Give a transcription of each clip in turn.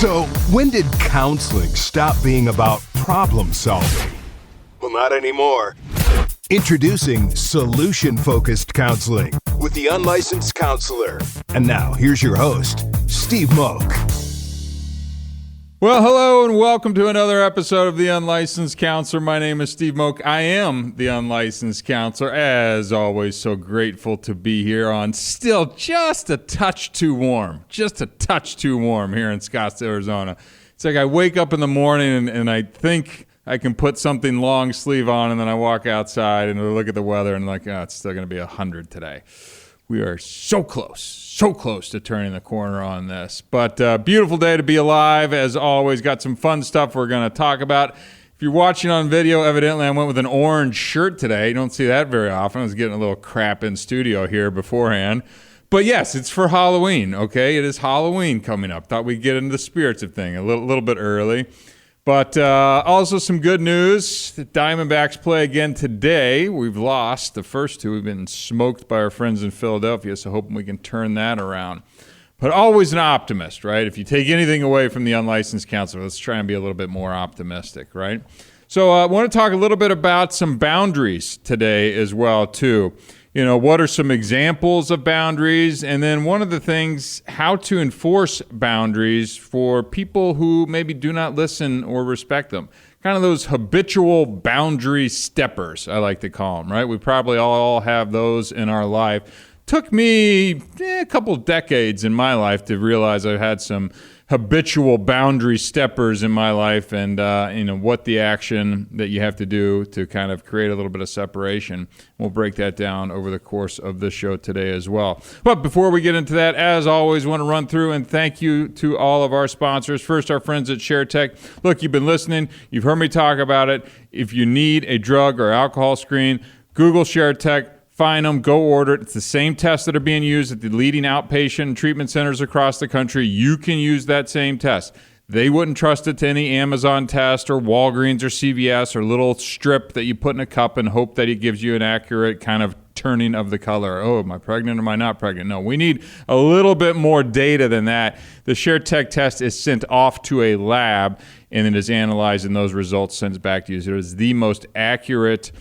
So, when did counseling stop being about problem solving? Well, not anymore. Introducing solution-focused counseling with the unlicensed counselor. And now, here's your host, Steve Moak. Well, hello and welcome to another episode of The Unlicensed Counselor. My name is Steve Moak. I am the Unlicensed Counselor. As always, so grateful to be here on still just a touch too warm. Just a touch too warm here in Scottsdale, Arizona. It's like I wake up in the morning and I think I can put something long sleeve on, and then I walk outside and I look at the weather and like, oh, it's still going to be 100 today. We are so close to turning the corner on this. But beautiful day to be alive. As always, got some fun stuff we're going to talk about. If you're watching on video, evidently I went with an orange shirt today. You don't see that very often. I was getting a little crap in studio here beforehand. But yes, it's for Halloween, okay? It is Halloween coming up. Thought we'd get into the spirits of things a little bit early. But also some good news. The Diamondbacks play again today. We've lost the first two. We've been smoked by our friends in Philadelphia, so hoping we can turn that around. But always an optimist, right? If you take anything away from the Unlicensed Counselor, let's try and be a little bit more optimistic, right? So I want to talk a little bit about some boundaries today as well, too. You know, what are some examples of boundaries? And then one of the things, how to enforce boundaries for people who maybe do not listen or respect them. Kind of those habitual boundary steppers, I like to call them, right? We probably all have those in our life. Took me a couple decades in my life to realize I've had some habitual boundary steppers in my life, and what the action that you have to do to kind of create a little bit of separation. We'll break that down over the course of this show today as well. But before we get into that, as always, want to run through and thank you to all of our sponsors. First, our friends at ShareTech. Look, you've been listening. You've heard me talk about it. If you need a drug or alcohol screen, Google ShareTech. Find them, go order it. It's the same tests that are being used at the leading outpatient treatment centers across the country. You can use that same test. They wouldn't trust it to any Amazon test or Walgreens or CVS or little strip that you put in a cup and hope that it gives you an accurate kind of turning of the color. Oh, am I pregnant or am I not pregnant? No, we need a little bit more data than that. The ShareTech test is sent off to a lab and it is analyzed and those results sent back to you. So it is the most accurate,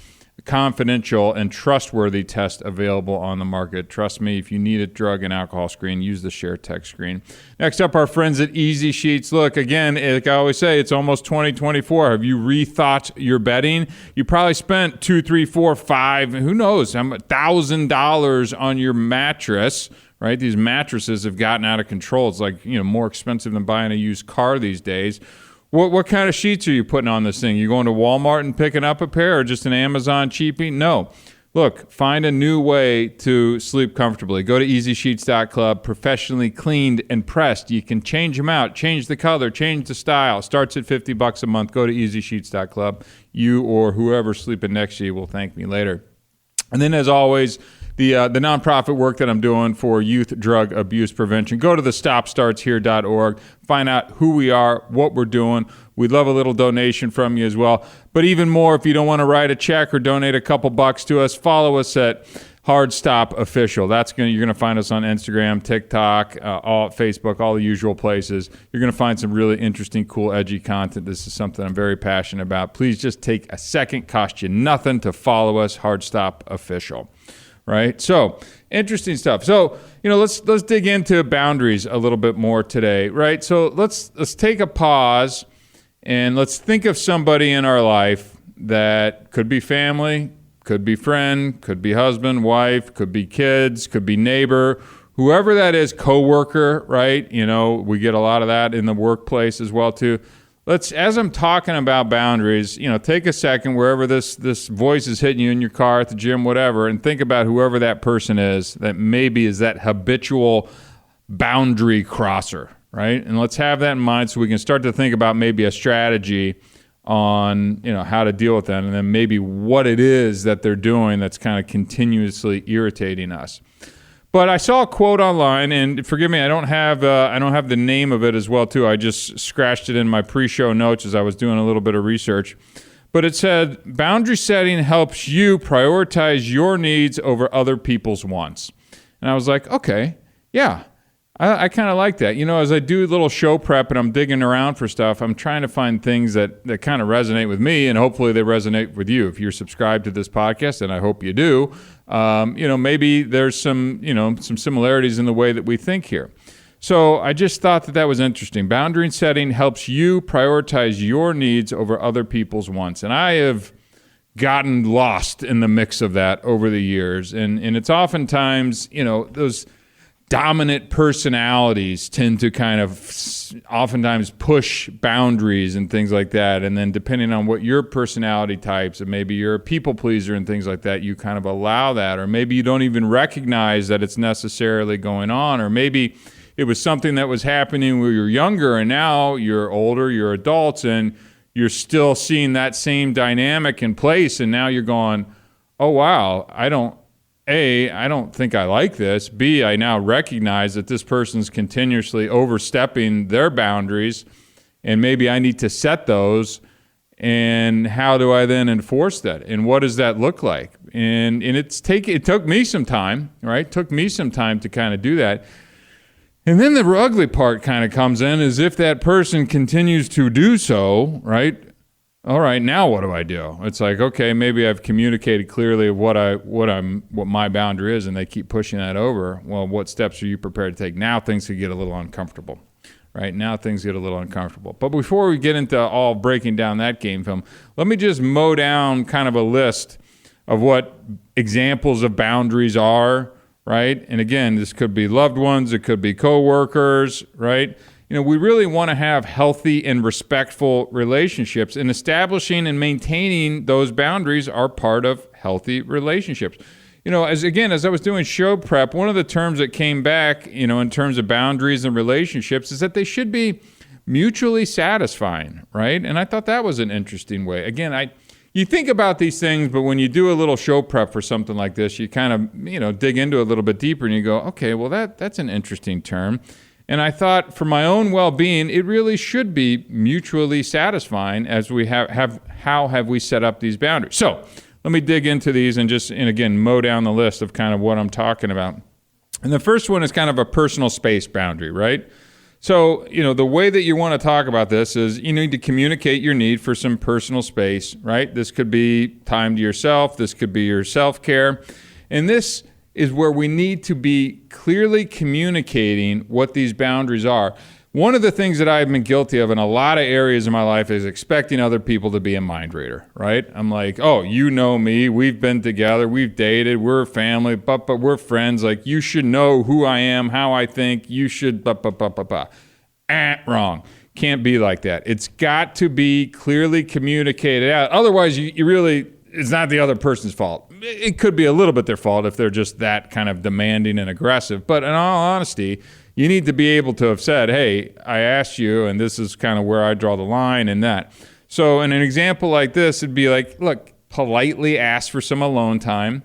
confidential, and trustworthy test available on the market. Trust me, if you need a drug and alcohol screen, use the ShareTech screen. Next up, our friends at Easy Sheets. Look, again, like I always say, it's almost 2024. Have you rethought your betting? You probably spent $2, $3, $4, $5, who knows, $1,000 on your mattress, right? These mattresses have gotten out of control. It's like, more expensive than buying a used car these days. What kind of sheets are you putting on this thing? You going to Walmart and picking up a pair or just an Amazon cheapie? No. Look, find a new way to sleep comfortably. Go to EasySheets.club, professionally cleaned and pressed. You can change them out, change the color, change the style. Starts at $50 a month. Go to EasySheets.club. You or whoever sleeping next to you will thank me later. And then, as always, the nonprofit work that I'm doing for youth drug abuse prevention. Go to the StopStartsHere.org. Find out who we are, what we're doing. We'd love a little donation from you as well. But even more, if you don't want to write a check or donate a couple bucks to us, follow us at Hard Stop Official. You're going to find us on Instagram, TikTok, Facebook, all the usual places. You're going to find some really interesting, cool, edgy content. This is something I'm very passionate about. Please just take a second. Cost you nothing to follow us, Hard Stop Official. Right? So, interesting stuff. So, let's dig into boundaries a little bit more today, right? So, let's take a pause and let's think of somebody in our life that could be family, could be friend, could be husband, wife, could be kids, could be neighbor, whoever that is, coworker, right? We get a lot of that in the workplace as well too. As I'm talking about boundaries, take a second wherever this voice is hitting you in your car, at the gym, whatever, and think about whoever that person is that maybe is that habitual boundary crosser, right? And let's have that in mind so we can start to think about maybe a strategy on, how to deal with that, and then maybe what it is that they're doing that's kind of continuously irritating us. But I saw a quote online, and forgive me, I don't have the name of it as well too. I just scratched it in my pre-show notes as I was doing a little bit of research. But it said, boundary setting helps you prioritize your needs over other people's wants. And I was like, okay, yeah, I kind of like that. As I do a little show prep and I'm digging around for stuff, I'm trying to find things that kind of resonate with me, and hopefully they resonate with you. If you're subscribed to this podcast, and I hope you do, maybe there's some similarities in the way that we think here. So I just thought that was interesting. Boundary setting helps you prioritize your needs over other people's wants. And I have gotten lost in the mix of that over the years. And it's oftentimes, those dominant personalities tend to kind of oftentimes push boundaries and things like that. And then depending on what your personality types, and maybe you're a people pleaser and things like that, you kind of allow that. Or maybe you don't even recognize that it's necessarily going on. Or maybe it was something that was happening when you were younger and now you're older, you're adults, and you're still seeing that same dynamic in place. And now you're going, oh, wow, I don't think I like this. B, I now recognize that this person's continuously overstepping their boundaries, and maybe I need to set those. And how do I then enforce that? And what does that look like? And it took me some time, right? It took me some time to kind of do that. And then the ugly part kind of comes in, is if that person continues to do so, right? All right, now what do I do? It's like, okay, maybe I've communicated clearly what my boundary is, and they keep pushing that over. Well, what steps are you prepared to take? Now things could get a little uncomfortable, right? Now things get a little uncomfortable. But before we get into all breaking down that game film, let me just mow down kind of a list of what examples of boundaries are, right? And again, this could be loved ones, it could be coworkers, right? We really want to have healthy and respectful relationships, and establishing and maintaining those boundaries are part of healthy relationships. As I was doing show prep, one of the terms that came back, in terms of boundaries and relationships, is that they should be mutually satisfying, right? And I thought that was an interesting way. Again, you think about these things, but when you do a little show prep for something like this, you kind of, dig into it a little bit deeper and you go, okay, well, that's an interesting term. And I thought for my own well-being, it really should be mutually satisfying as we how have we set up these boundaries. So let me dig into these and again, mow down the list of kind of what I'm talking about. And the first one is kind of a personal space boundary, right? So, the way that you want to talk about this is you need to communicate your need for some personal space, right? This could be time to yourself. This could be your self-care. And this is where we need to be clearly communicating what these boundaries are. One of the things that I've been guilty of in a lot of areas of my life is expecting other people to be a mind reader, right? I'm like, oh, you know me, we've been together, we've dated, we're a family, but we're friends. Like, you should know who I am, how I think, you should, wrong. Can't be like that. It's got to be clearly communicated out. Otherwise, you really, it's not the other person's fault. It could be a little bit their fault if they're just that kind of demanding and aggressive. But in all honesty, you need to be able to have said, hey, I asked you, and this is kind of where I draw the line in that. So in an example like this, it'd be like, look, politely ask for some alone time.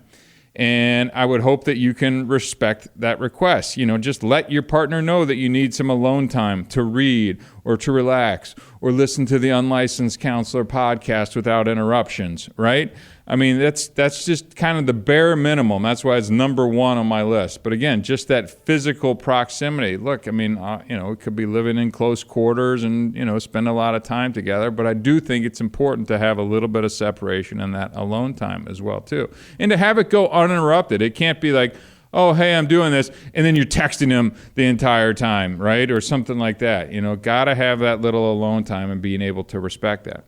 And I would hope that you can respect that request. Just let your partner know that you need some alone time to read or to relax or listen to the Unlicensed Counselor podcast without interruptions, right? I mean, that's just kind of the bare minimum. That's why it's number one on my list. But again, just that physical proximity. Look, I mean, it could be living in close quarters and, spend a lot of time together. But I do think it's important to have a little bit of separation in that alone time as well, too. And to have it go uninterrupted. It can't be like, oh, hey, I'm doing this, and then you're texting him the entire time, right? Or something like that. Got to have that little alone time and being able to respect that.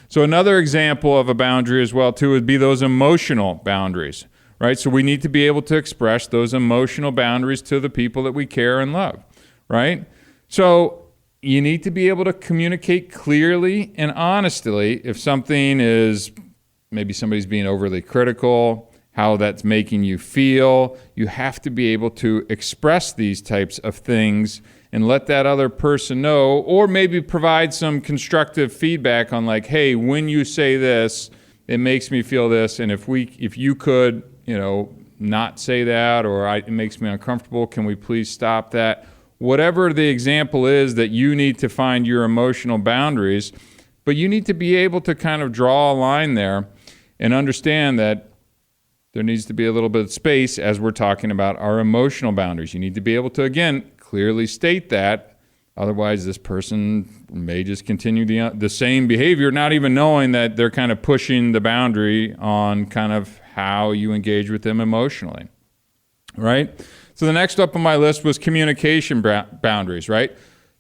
So another example of a boundary as well, too, would be those emotional boundaries, right? So we need to be able to express those emotional boundaries to the people that we care and love, right? So you need to be able to communicate clearly and honestly if something is, maybe somebody's being overly critical, how that's making you feel. You have to be able to express these types of things and let that other person know, or maybe provide some constructive feedback on like, hey, when you say this, it makes me feel this, and if you could, not say that, or it makes me uncomfortable, can we please stop that? Whatever the example is that you need to find your emotional boundaries, but you need to be able to kind of draw a line there and understand that there needs to be a little bit of space as we're talking about our emotional boundaries. You need to be able to, again, clearly state that. Otherwise, this person may just continue the same behavior, not even knowing that they're kind of pushing the boundary on kind of how you engage with them emotionally, right? So the next up on my list was communication boundaries, right?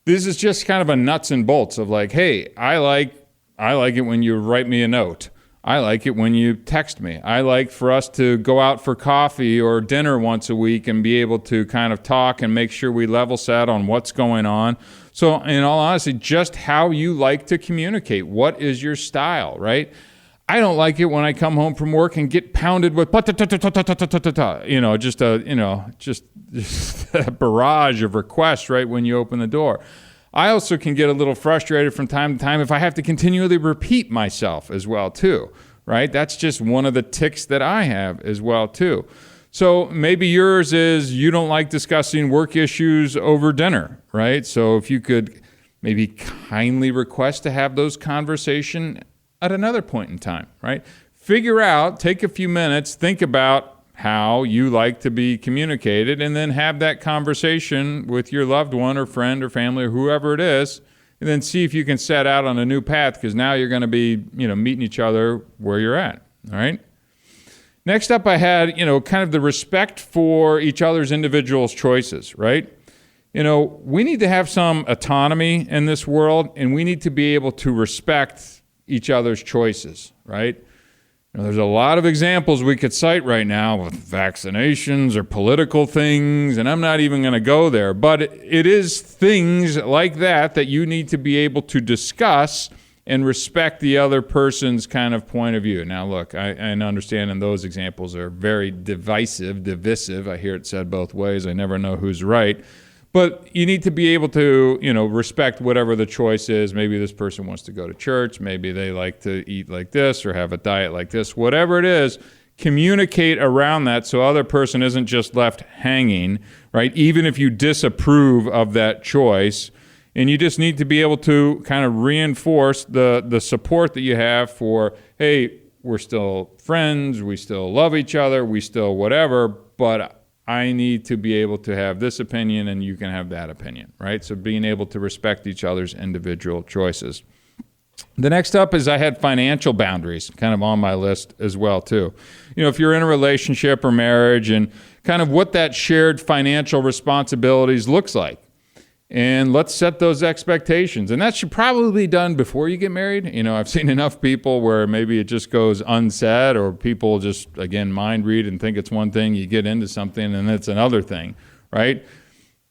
This is just kind of a nuts and bolts of like, hey, I like it when you write me a note. I like it when you text me. I like for us to go out for coffee or dinner once a week and be able to kind of talk and make sure we level set on what's going on. So in all honesty, just how you like to communicate. What is your style, right? I don't like it when I come home from work and get pounded with just a barrage of requests right when you open the door. I also can get a little frustrated from time to time if I have to continually repeat myself as well too, right? That's just one of the tics that I have as well too. So maybe yours is you don't like discussing work issues over dinner, right? So if you could maybe kindly request to have those conversations at another point in time, right? Figure out, take a few minutes, think about how you like to be communicated, and then have that conversation with your loved one or friend or family or whoever it is, and then see if you can set out on a new path, because now you're going to be, meeting each other where you're at, all right? Next up, I had, kind of the respect for each other's individual choices, right? We need to have some autonomy in this world, and we need to be able to respect each other's choices, right? There's a lot of examples we could cite right now with vaccinations or political things, and I'm not even going to go there, but it is things like that you need to be able to discuss and respect the other person's kind of point of view. Now, look, I understand, and those examples are very divisive. I hear it said both ways. I never know who's right. But you need to be able to, respect whatever the choice is. Maybe this person wants to go to church. Maybe they like to eat like this or have a diet like this. Whatever it is, communicate around that so other person isn't just left hanging, right? Even if you disapprove of that choice. And you just need to be able to kind of reinforce the support that you have for, hey, we're still friends, we still love each other, we still whatever, but I need to be able to have this opinion and you can have that opinion, right? So being able to respect each other's individual choices. The next up is I had financial boundaries kind of on my list as well too. If you're in a relationship or marriage, and kind of what that shared financial responsibilities looks like. And let's set those expectations. And that should probably be done before you get married. I've seen enough people where maybe it just goes unsaid, or people just, again, mind read and think it's one thing. You get into something and it's another thing, right?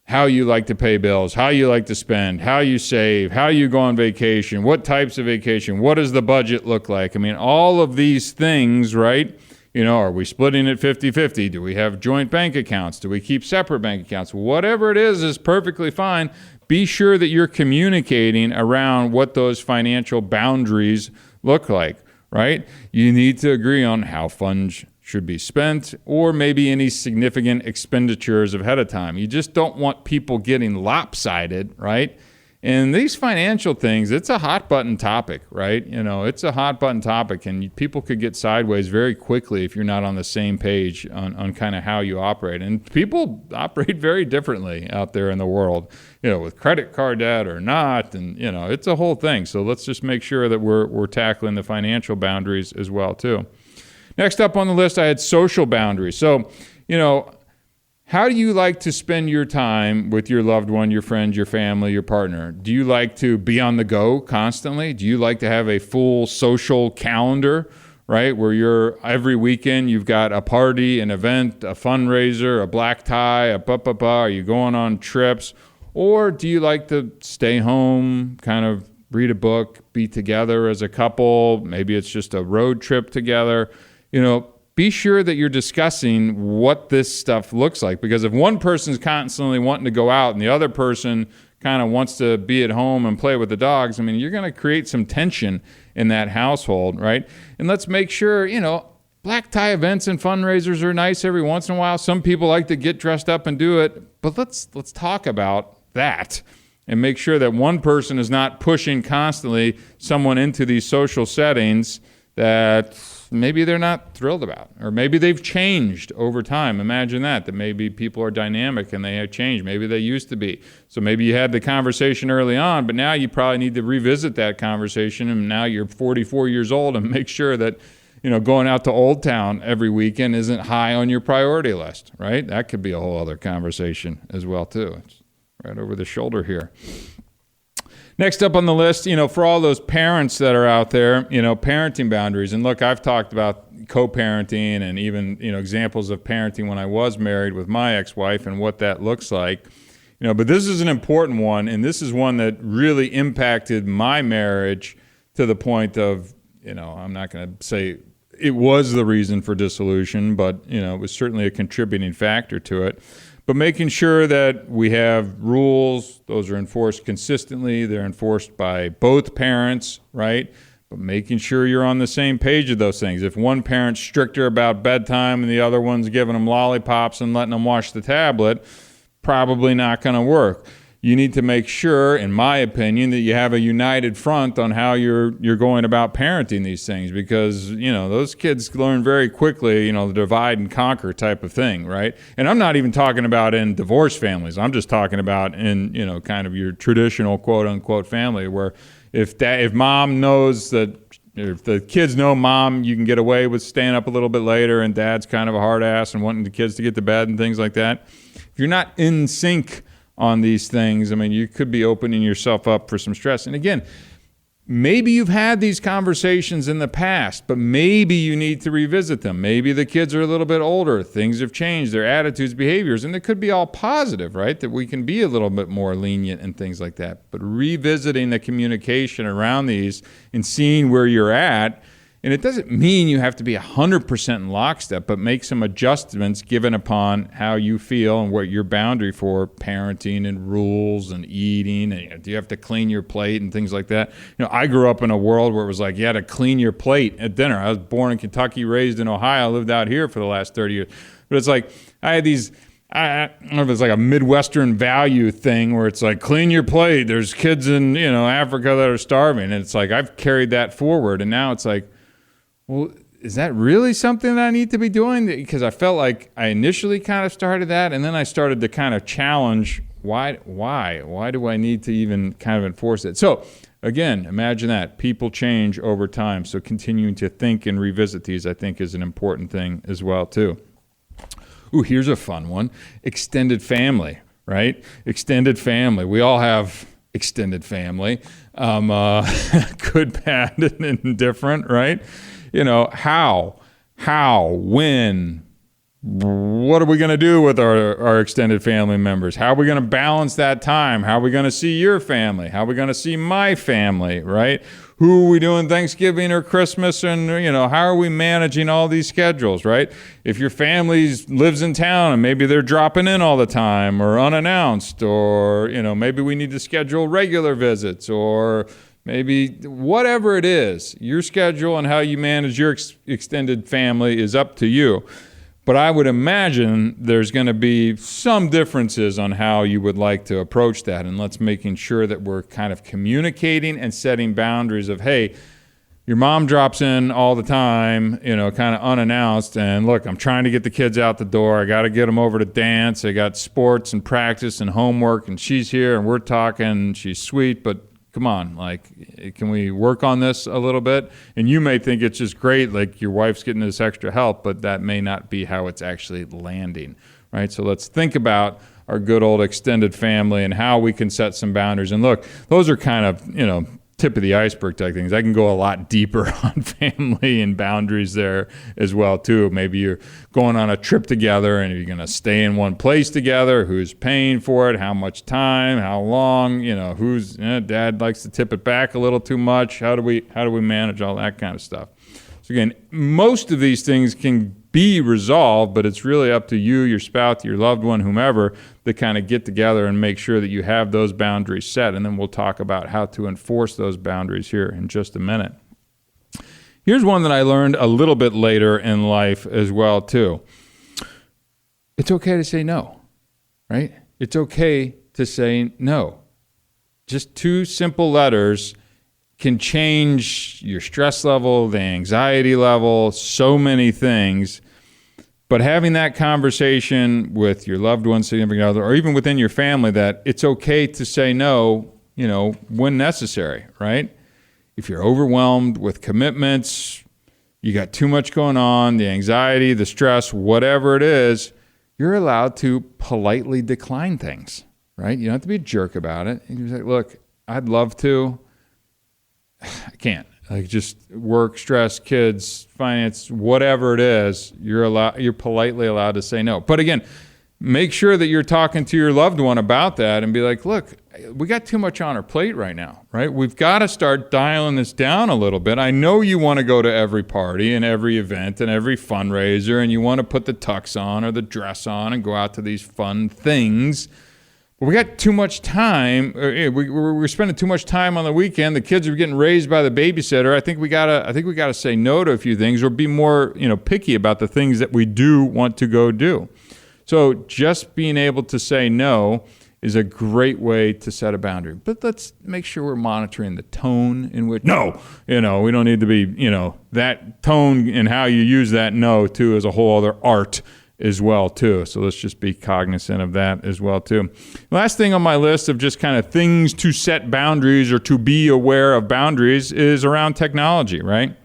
How you like to pay bills, how you like to spend, how you save, how you go on vacation, what types of vacation, what does the budget look like? All of these things, right? Are we splitting it 50-50? Do we have joint bank accounts? Do we keep separate bank accounts? Whatever it is perfectly fine. Be sure that you're communicating around what those financial boundaries look like, right? You need to agree on how funds should be spent, or maybe any significant expenditures ahead of time. You just don't want people getting lopsided, right? And these financial things, it's a hot button topic, right? It's a hot button topic, and people could get sideways very quickly if you're not on the same page on kind of how you operate. And people operate very differently out there in the world, with credit card debt or not. And, it's a whole thing. So let's just make sure that we're tackling the financial boundaries as well, too. Next up on the list, I had social boundaries. So, how do you like to spend your time with your loved one, your friends, your family, your partner? Do you like to be on the go constantly? Do you like to have a full social calendar, right? Where every weekend you've got a party, an event, a fundraiser, a black tie, Are you going on trips? Or do you like to stay home, kind of read a book, be together as a couple? Maybe it's just a road trip together. Be sure that you're discussing what this stuff looks like, because if one person's constantly wanting to go out and the other person kind of wants to be at home and play with the dogs, you're going to create some tension in that household, right? And let's make sure, black tie events and fundraisers are nice every once in a while. Some people like to get dressed up and do it, but let's talk about that and make sure that one person is not pushing constantly someone into these social settings that maybe they're not thrilled about, or maybe they've changed over time. Imagine that maybe people are dynamic and they have changed. Maybe they used to be. So maybe you had the conversation early on, but now you probably need to revisit that conversation, and now you're 44 years old, and make sure that, going out to Old Town every weekend isn't high on your priority list, right? That could be a whole other conversation as well, too. It's right over the shoulder here. Next up on the list, for all those parents that are out there, parenting boundaries. And look, I've talked about co-parenting and even, examples of parenting when I was married with my ex-wife and what that looks like. But this is an important one, and this is one that really impacted my marriage to the point of, I'm not going to say it was the reason for dissolution, but, it was certainly a contributing factor to it. But making sure that we have rules, those are enforced consistently, they're enforced by both parents, right? But making sure you're on the same page of those things. If one parent's stricter about bedtime and the other one's giving them lollipops and letting them watch the tablet, probably not going to work. You need to make sure, in my opinion, that you have a united front on how you're going about parenting these things, because, those kids learn very quickly, the divide and conquer type of thing, right? And I'm not even talking about in divorced families. I'm just talking about in, kind of your traditional quote unquote family, where if mom knows that, if the kids know mom, you can get away with staying up a little bit later, and dad's kind of a hard ass and wanting the kids to get to bed and things like that. If you're not in sync on these things, you could be opening yourself up for some stress. And again, maybe you've had these conversations in the past, but maybe you need to revisit them. Maybe the kids are a little bit older, things have changed, their attitudes, behaviors, and it could be all positive, right? That we can be a little bit more lenient and things like that. But revisiting the communication around these and seeing where you're at. And it doesn't mean you have to be 100% in lockstep, but make some adjustments given upon how you feel and what your boundary for parenting and rules and eating. And do you have to clean your plate and things like that? I grew up in a world where it was like you had to clean your plate at dinner. I was born in Kentucky, raised in Ohio, lived out here for the last 30 years. But it's like I had these, I don't know if it's like a Midwestern value thing where it's like, clean your plate. There's kids in, Africa that are starving. And it's like I've carried that forward. And now it's like, well, is that really something that I need to be doing? Because I felt like I initially kind of started that, and then I started to kind of challenge, why do I need to even kind of enforce it? So again, imagine that. People change over time, so continuing to think and revisit these, I think, is an important thing as well, too. Ooh, here's a fun one. Extended family, right? Extended family. We all have extended family, good, bad, and indifferent, right? How, when, what are we going to do with our extended family members? How are we going to balance that time? How are we going to see your family? How are we going to see my family, right? Who are we doing Thanksgiving or Christmas? And, how are we managing all these schedules, right? If your family lives in town and maybe they're dropping in all the time or unannounced, or, maybe we need to schedule regular visits, or maybe whatever it is, your schedule and how you manage your extended family is up to you. But I would imagine there's going to be some differences on how you would like to approach that. And let's making sure that we're kind of communicating and setting boundaries of, hey, your mom drops in all the time, kind of unannounced. And look, I'm trying to get the kids out the door. I got to get them over to dance. I got sports and practice and homework. And she's here and we're talking. She's sweet, but come on, can we work on this a little bit? And you may think it's just great, like your wife's getting this extra help, but that may not be how it's actually landing, right? So let's think about our good old extended family and how we can set some boundaries. And look, those are kind of, tip of the iceberg type things. I can go a lot deeper on family and boundaries there as well too. Maybe you're going on a trip together and you're going to stay in one place together. Who's paying for it? How much time? How long? Who's dad likes to tip it back a little too much. How do we manage all that kind of stuff? So again, most of these things can be resolved, but it's really up to you, your spouse, your loved one, whomever, to kind of get together and make sure that you have those boundaries set. And then we'll talk about how to enforce those boundaries here in just a minute. Here's one that I learned a little bit later in life as well, too. It's okay to say no, right? It's okay to say no. Just two simple letters can change your stress level, the anxiety level, so many things. But having that conversation with your loved one, significant other, or even within your family, that it's okay to say no, when necessary, right? If you're overwhelmed with commitments, you got too much going on, the anxiety, the stress, whatever it is, you're allowed to politely decline things, right? You don't have to be a jerk about it. You say, look, I'd love to. I can't. Like, just work, stress, kids, finance, whatever it is, you're politely allowed to say no. But again, make sure that you're talking to your loved one about that and be like, look, we got too much on our plate right now, right? We've got to start dialing this down a little bit. I know you want to go to every party and every event and every fundraiser, and you want to put the tux on or the dress on and go out to these fun things. But we got too much time. We're spending too much time on the weekend. The kids are getting raised by the babysitter. I think we gotta say no to a few things, or be more, picky about the things that we do want to go do. So just being able to say no is a great way to set a boundary. But let's make sure we're monitoring the tone in which no. We don't need to be. That tone and how you use that no too is a whole other art as well too. So let's just be cognizant of that as well too. Last thing on my list of just kind of things to set boundaries or to be aware of boundaries is around technology, right?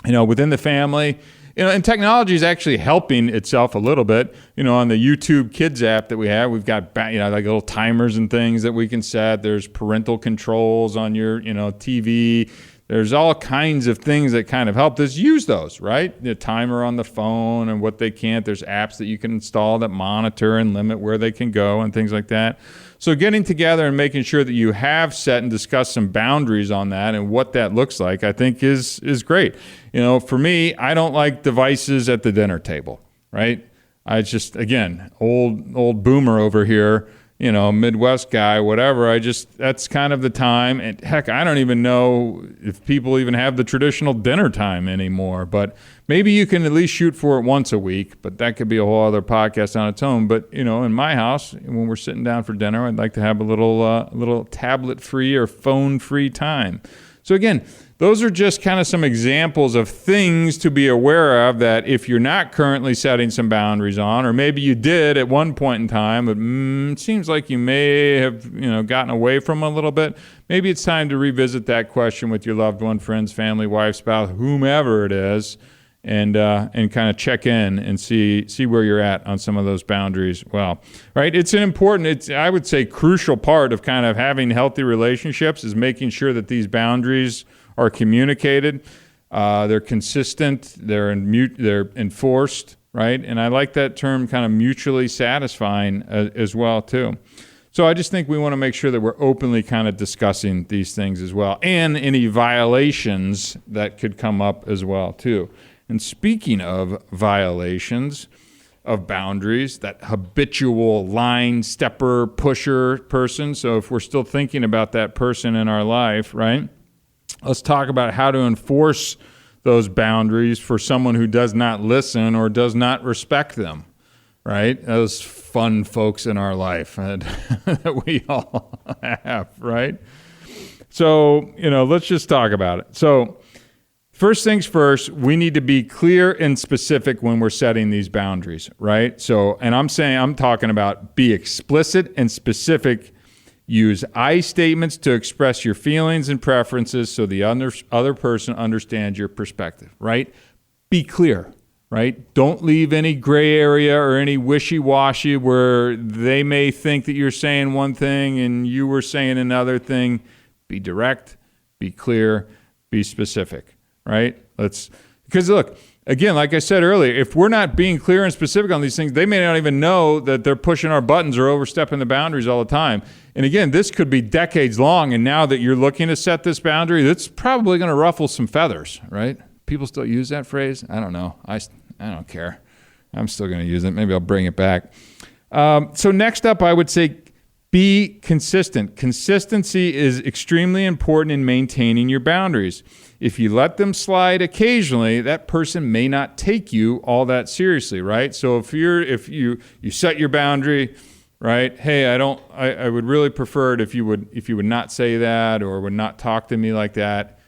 Within the family, and technology is actually helping itself a little bit. On the YouTube Kids app that we have, we've got like little timers and things that we can set. There's parental controls on your TV. There's all kinds of things that kind of help us use those, right? The timer on the phone and what they can't. There's apps that you can install that monitor and limit where they can go and things like that. So getting together and making sure that you have set and discussed some boundaries on that and what that looks like, I think is great. For me, I don't like devices at the dinner table, right? I just, again, old boomer over here, Midwest guy, whatever. That's kind of the time. And heck, I don't even know if people even have the traditional dinner time anymore, but maybe you can at least shoot for it once a week, but that could be a whole other podcast on its own. But, in my house, when we're sitting down for dinner, I'd like to have a little tablet-free or phone-free time. So again, those are just kind of some examples of things to be aware of that if you're not currently setting some boundaries on, or maybe you did at one point in time, but it seems like you may have gotten away from a little bit. Maybe it's time to revisit that question with your loved one, friends, family, wife, spouse, whomever it is, and kind of check in and see where you're at on some of those boundaries. Well, right? It's an important, I would say, crucial part of kind of having healthy relationships is making sure that these boundaries are communicated, they're consistent, they're enforced, right? And I like that term, kind of mutually satisfying as well too. So I just think we want to make sure that we're openly kind of discussing these things as well, and any violations that could come up as well too. And speaking of violations of boundaries, that habitual line stepper, pusher person. So if we're still thinking about that person in our life, right? Let's talk about how to enforce those boundaries for someone who does not listen or does not respect them, right? Those fun folks in our life that we all have, right? So, let's just talk about it. So first things first, we need to be clear and specific when we're setting these boundaries, right? So, and I'm talking about be explicit and specific. Use I statements to express your feelings and preferences so the other person understands your perspective, right? Be clear, right? Don't leave any gray area or any wishy-washy where they may think that you're saying one thing and you were saying another thing. Be direct, be clear, be specific, right? Because look, again, like I said earlier, if we're not being clear and specific on these things, they may not even know that they're pushing our buttons or overstepping the boundaries all the time. And again, this could be decades long, and now that you're looking to set this boundary, that's probably going to ruffle some feathers, right? People still use that phrase? I don't know. I don't care. I'm still going to use it. Maybe I'll bring it back. So next up, I would say be consistent. Consistency is extremely important in maintaining your boundaries. If you let them slide occasionally, that person may not take you all that seriously, right? So if you set your boundary, right? Hey, I would really prefer it if you would not say that or would not talk to me like that.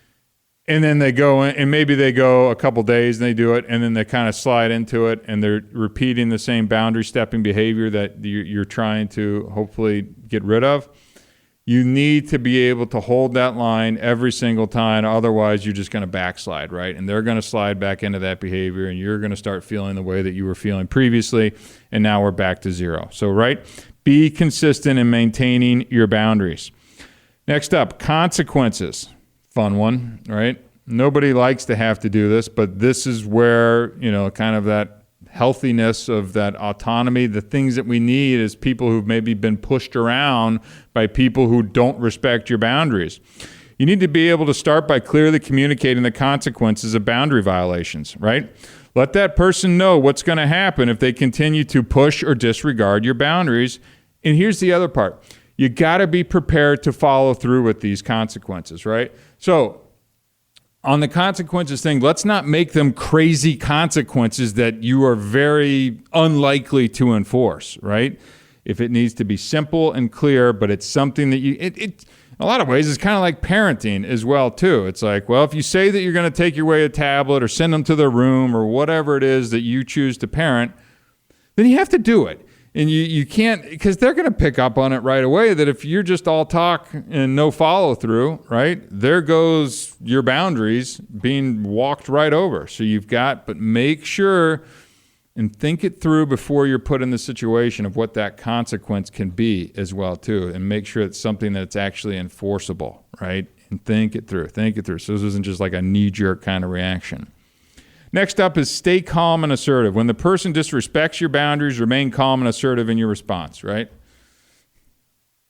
And then they go in, and maybe they go a couple days and they do it, and then they kind of slide into it, and they're repeating the same boundary stepping behavior that you're trying to hopefully get rid of. You need to be able to hold that line every single time. Otherwise, you're just going to backslide, right? And they're going to slide back into that behavior, and you're going to start feeling the way that you were feeling previously, and now we're back to zero. So, right, be consistent in maintaining your boundaries. Next up, consequences. Fun one, right? Nobody likes to have to do this, but this is where, kind of that healthiness of that autonomy, the things that we need as people who've maybe been pushed around by people who don't respect your boundaries. You need to be able to start by clearly communicating the consequences of boundary violations, right? Let that person know what's going to happen if they continue to push or disregard your boundaries. And here's the other part. You got to be prepared to follow through with these consequences, right? So on the consequences thing, let's not make them crazy consequences that you are very unlikely to enforce, right? If it needs to be simple and clear, but it's something that in a lot of ways, it's kind of like parenting as well, too. It's like, well, if you say that you're going to take away a tablet or send them to their room or whatever it is that you choose to parent, then you have to do it. And you can't, because they're going to pick up on it right away that if you're just all talk and no follow through, right, there goes your boundaries being walked right over. So but make sure and think it through before you're put in the situation of what that consequence can be as well, too. And make sure it's something that's actually enforceable, right? And think it through. So this isn't just like a knee-jerk kind of reaction. Next up is stay calm and assertive. When the person disrespects your boundaries, remain calm and assertive in your response, right?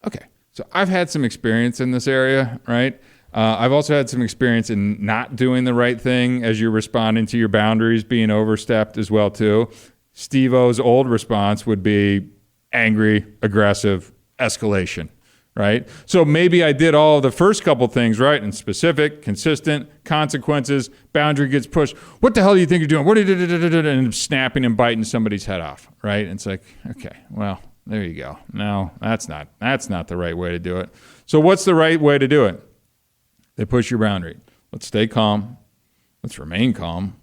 Okay, so I've had some experience in this area, right? I've also had some experience in not doing the right thing as you're responding to your boundaries being overstepped as well, too. Steve-O's old response would be angry, aggressive, escalation. Right? So maybe I did all of the first couple things right and specific, consistent, consequences, boundary gets pushed. What the hell do you think you're doing? What did and snapping and biting somebody's head off, right? And it's like, okay, well, there you go. No, that's not the right way to do it. So what's the right way to do it? They push your boundary. Let's stay calm. Let's remain calm.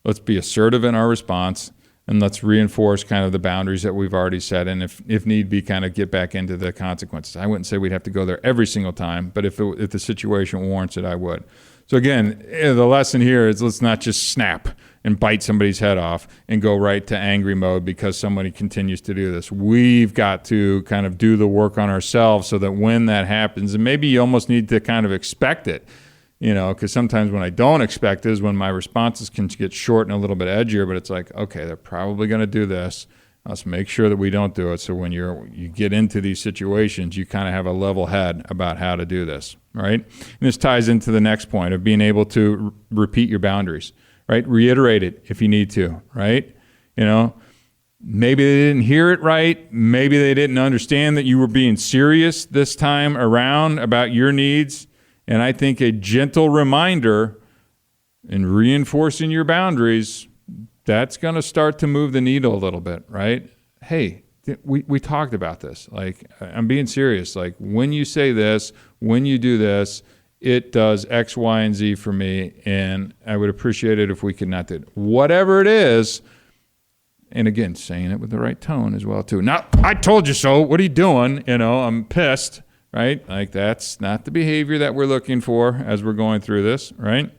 Let's be assertive in our response. And let's reinforce kind of the boundaries that we've already set, and if need be, kind of get back into the consequences. I wouldn't say we'd have to go there every single time, but if the situation warrants it, I would. So again, the lesson here is let's not just snap and bite somebody's head off and go right to angry mode because somebody continues to do this. We've got to kind of do the work on ourselves so that when that happens, and maybe you almost need to kind of expect it, because sometimes when I don't expect it is when my responses can get short and a little bit edgier, but it's like, okay, they're probably going to do this. Let's make sure that we don't do it. So when you get into these situations, you kind of have a level head about how to do this, right? And this ties into the next point of being able to repeat your boundaries, right? Reiterate it if you need to, right? Maybe they didn't hear it right. Maybe they didn't understand that you were being serious this time around about your needs. And I think a gentle reminder in reinforcing your boundaries, that's going to start to move the needle a little bit, right? Hey, we talked about this. Like, I'm being serious. Like, when you say this, when you do this, it does X, Y, and Z for me, and I would appreciate it if we could not do it. Whatever it is, and again, saying it with the right tone as well, too. Not, I told you so. What are you doing? I'm pissed. Right? Like, that's not the behavior that we're looking for as we're going through this, right?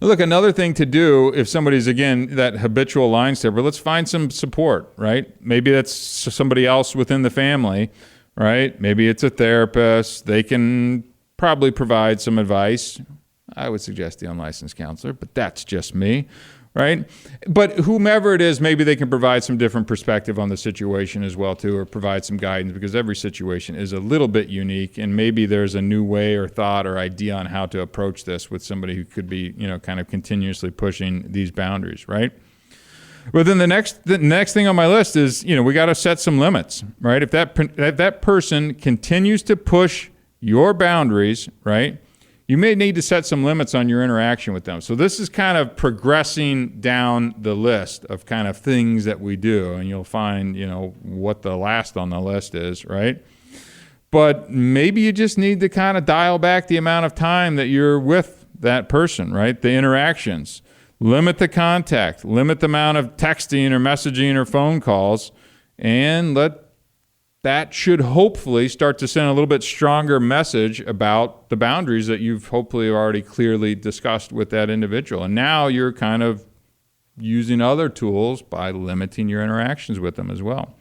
Look, another thing to do if somebody's, again, that habitual line stepper, let's find some support, right? Maybe that's somebody else within the family, right? Maybe it's a therapist. They can probably provide some advice. I would suggest the unlicensed counselor, but that's just me, right? But whomever it is, maybe they can provide some different perspective on the situation as well, too, or provide some guidance, because every situation is a little bit unique, and maybe there's a new way or thought or idea on how to approach this with somebody who could be, kind of continuously pushing these boundaries, right? But then the next thing on my list is, we got to set some limits, right? If that person continues to push your boundaries, right, you may need to set some limits on your interaction with them. So this is kind of progressing down the list of kind of things that we do, and you'll find, what the last on the list is, right? But maybe you just need to kind of dial back the amount of time that you're with that person, right? The interactions. Limit the contact, limit the amount of texting or messaging or phone calls, and that should hopefully start to send a little bit stronger message about the boundaries that you've hopefully already clearly discussed with that individual. And now you're kind of using other tools by limiting your interactions with them as well.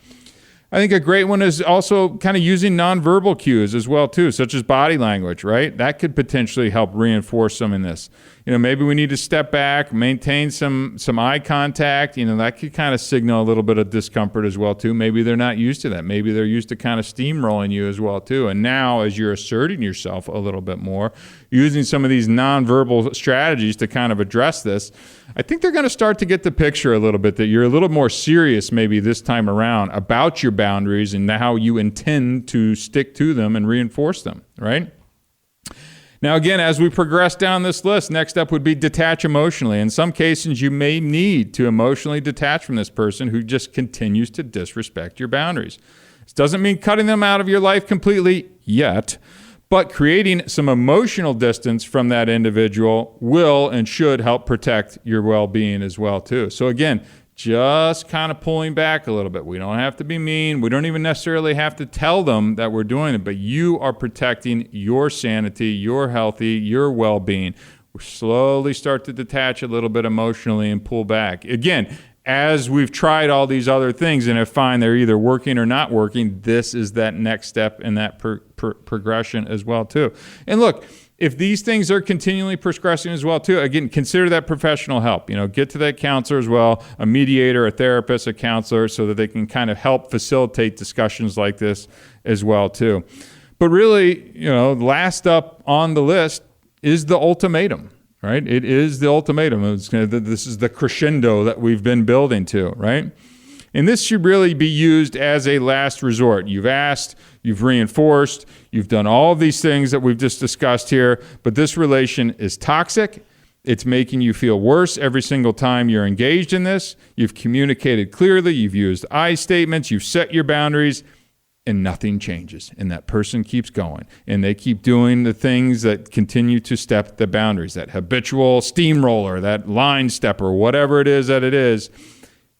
I think a great one is also kind of using nonverbal cues as well too, such as body language, right? That could potentially help reinforce some of this. Maybe we need to step back, maintain some eye contact. That could kind of signal a little bit of discomfort as well too. Maybe they're not used to that. Maybe they're used to kind of steamrolling you as well too. And now as you're asserting yourself a little bit more, using some of these nonverbal strategies to kind of address this, I think they're going to start to get the picture a little bit that you're a little more serious maybe this time around about your boundaries and how you intend to stick to them and reinforce them, right? Now, again, as we progress down this list, next up would be detach emotionally. In some cases, you may need to emotionally detach from this person who just continues to disrespect your boundaries. This doesn't mean cutting them out of your life completely yet, but creating some emotional distance from that individual will and should help protect your well-being as well, too. So again, just kind of pulling back a little bit. We don't have to be mean. We don't even necessarily have to tell them that we're doing it, but you are protecting your sanity, your healthy, your well-being. We slowly start to detach a little bit emotionally and pull back. Again, as we've tried all these other things and have found they're either working or not working, this is that next step in that progression as well too. And look, if these things are continually progressing as well too, again, consider that professional help. Get to that counselor as well, a mediator, a therapist, a counselor, so that they can kind of help facilitate discussions like this as well too. But really, last up on the list is the ultimatum, right? It is the ultimatum. This is the crescendo that we've been building to, right? And this should really be used as a last resort. You've asked, you've reinforced, you've done all of these things that we've just discussed here, but this relation is toxic. It's making you feel worse every single time you're engaged in this. You've communicated clearly, you've used I statements, you've set your boundaries, and nothing changes. And that person keeps going. And they keep doing the things that continue to step the boundaries, that habitual steamroller, that line stepper, whatever it is that it is.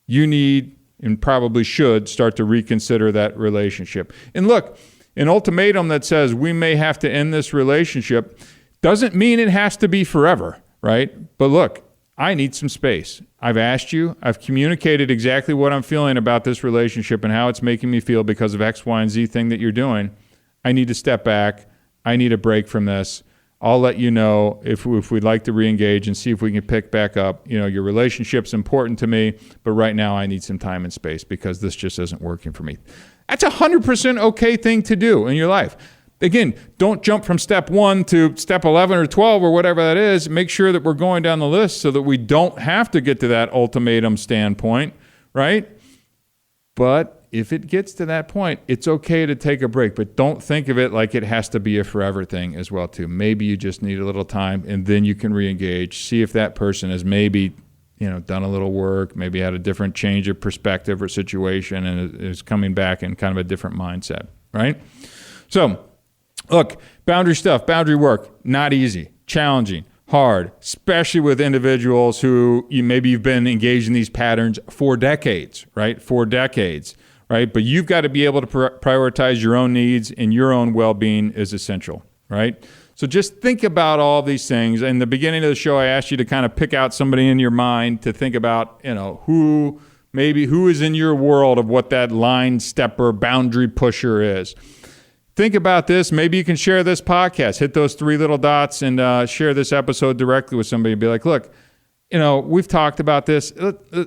You need and probably should start to reconsider that relationship. And look, an ultimatum that says we may have to end this relationship doesn't mean it has to be forever, right? But look, I need some space. I've asked you, I've communicated exactly what I'm feeling about this relationship and how it's making me feel because of X, Y, and Z thing that you're doing. I need to step back. I need a break from this. I'll let you know if we'd like to reengage and see if we can pick back up. Your relationship's important to me, but right now I need some time and space because this just isn't working for me. That's 100% okay thing to do in your life. Again, don't jump from step 1 to step 11 or 12 or whatever that is. Make sure that we're going down the list so that we don't have to get to that ultimatum standpoint, right? But if it gets to that point, it's okay to take a break, but don't think of it like it has to be a forever thing as well too. Maybe you just need a little time and then you can re-engage, see if that person has maybe, done a little work, maybe had a different change of perspective or situation and is coming back in kind of a different mindset, right? So, look, boundary stuff, boundary work, not easy, challenging, hard, especially with individuals who you've been engaged in these patterns for decades, right? Right? But you've got to be able to prioritize your own needs, and your own well-being is essential, right? So just think about all these things. In the beginning of the show, I asked you to kind of pick out somebody in your mind to think about, who is in your world of what that line stepper, boundary pusher is. Think about this. Maybe you can share this podcast. Hit those 3 little dots and share this episode directly with somebody and be like, look, we've talked about this.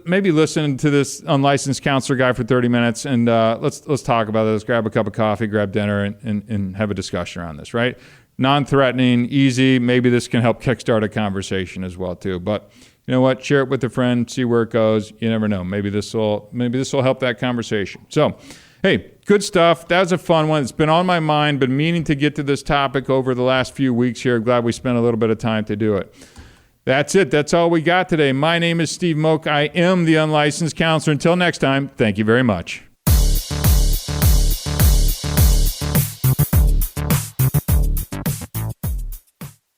Maybe listen to this unlicensed counselor guy for 30 minutes and let's talk about this. Grab a cup of coffee, grab dinner, and have a discussion around this, right? Non-threatening, easy. Maybe this can help kickstart a conversation as well too. But you know what? Share it with a friend, see where it goes. You never know. Maybe this will help that conversation. So Hey, good stuff. That was a fun one. It's been on my mind, been meaning to get to this topic over the last few weeks here. Glad we spent a little bit of time to do it. That's it. That's all we got today. My name is Steve Moak. I am the Unlicensed Counselor. Until next time, thank you very much.